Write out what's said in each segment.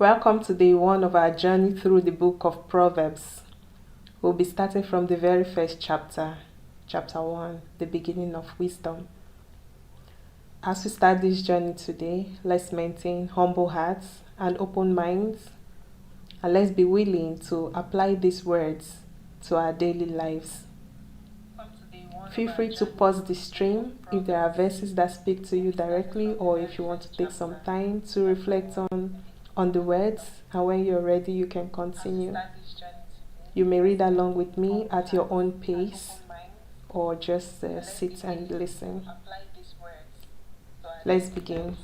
Welcome to day one of our journey through the book of Proverbs. We'll be starting from the very first chapter, chapter 1, the beginning of wisdom. As we start this journey today, let's maintain humble hearts and open minds, and let's be willing to apply these words to our daily lives. Feel free to pause the stream if there are verses that speak to you directly, or if you want to take some time to reflect on the words, and when you're ready you can continue. You may read along with me at your own pace, or just sit and listen. Let's begin.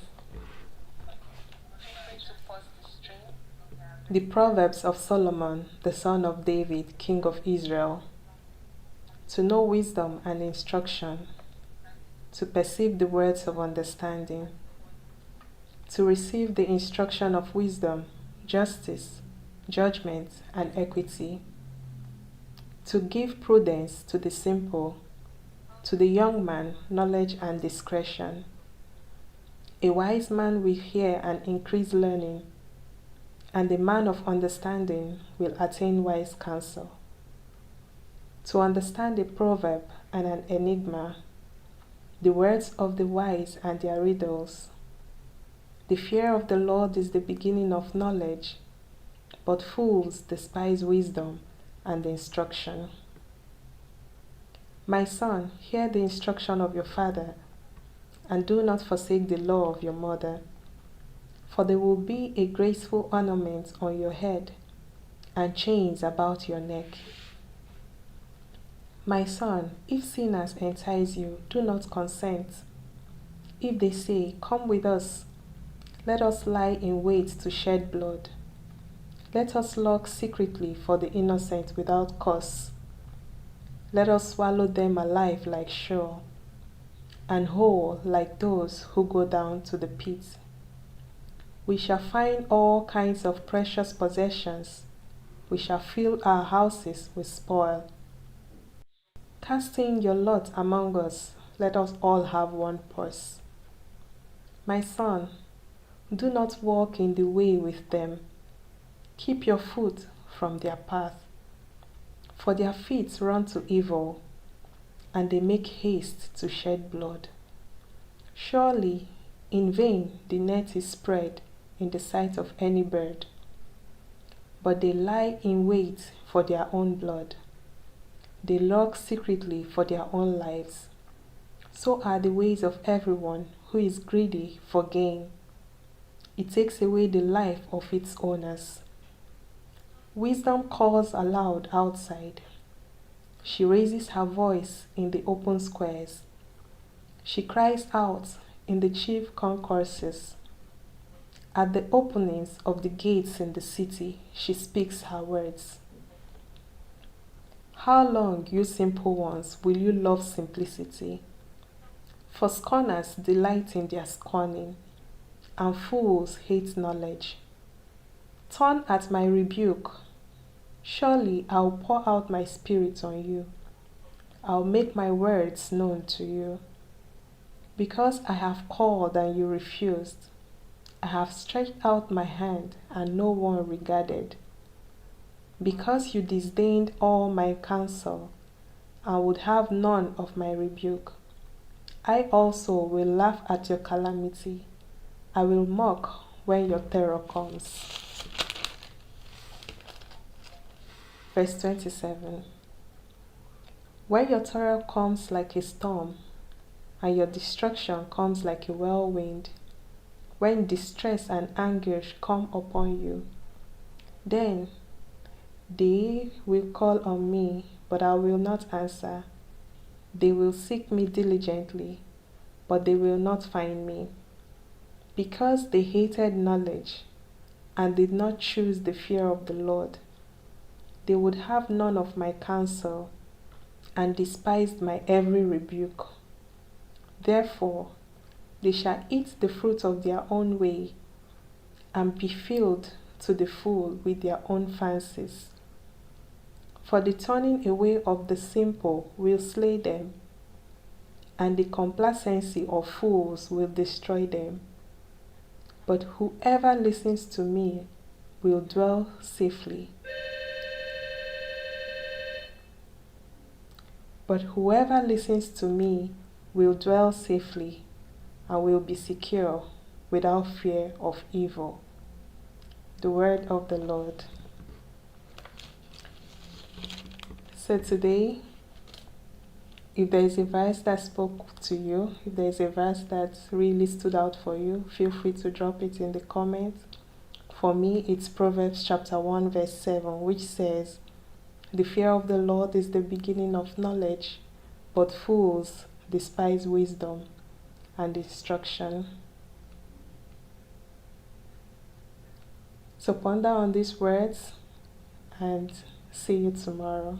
The Proverbs of Solomon, the son of David, king of Israel. To know wisdom and instruction, to perceive the words of understanding, to receive the instruction of wisdom, justice, judgment, and equity, to give prudence to the simple, to the young man knowledge and discretion. A wise man will hear and increase learning, and the man of understanding will attain wise counsel. To understand a proverb and an enigma, the words of the wise and their riddles. The fear of the Lord is the beginning of knowledge, but fools despise wisdom and instruction. My son, hear the instruction of your father, and do not forsake the law of your mother, for there will be a graceful ornament on your head, and chains about your neck. My son, if sinners entice you, do not consent. If they say, "Come with us, let us lie in wait to shed blood. Let us lurk secretly for the innocent without cause. Let us swallow them alive like sure, and whole like those who go down to the pit. We shall find all kinds of precious possessions. We shall fill our houses with spoil. Cast in your lot among us, let us all have one purse. My son, do not walk in the way with them. Keep your foot from their path, for their feet run to evil, and they make haste to shed blood. Surely, in vain the net is spread in the sight of any bird, but they lie in wait for their own blood. They lurk secretly for their own lives. So are the ways of everyone who is greedy for gain. It takes away the life of its owners. Wisdom calls aloud outside. She raises her voice in the open squares. She cries out in the chief concourses. At the openings of the gates in the city, she speaks her words. How long, you simple ones, will you love simplicity? For scorners delight in their scorning, and fools hate knowledge. Turn at my rebuke. Surely I will pour out my spirit on you. I will make my words known to you. Because I have called and you refused, I have stretched out my hand and no one regarded. Because you disdained all my counsel, and would have none of my rebuke, I also will laugh at your calamity. I will mock when your terror comes. Verse 27. When your terror comes like a storm, and your destruction comes like a whirlwind, when distress and anguish come upon you, then they will call on me, but I will not answer. They will seek me diligently, but they will not find me. Because they hated knowledge and did not choose the fear of the Lord, they would have none of my counsel and despised my every rebuke. Therefore, they shall eat the fruit of their own way and be filled to the full with their own fancies. For the turning away of the simple will slay them, and the complacency of fools will destroy them. But whoever listens to me will dwell safely. But whoever listens to me will dwell safely and will be secure without fear of evil. The word of the Lord. So today, if there is a verse that spoke to you, if there is a verse that really stood out for you, feel free to drop it in the comments. For me, it's Proverbs chapter 1 verse 7, which says, "The fear of the Lord is the beginning of knowledge, but fools despise wisdom and instruction." So ponder on these words and see you tomorrow.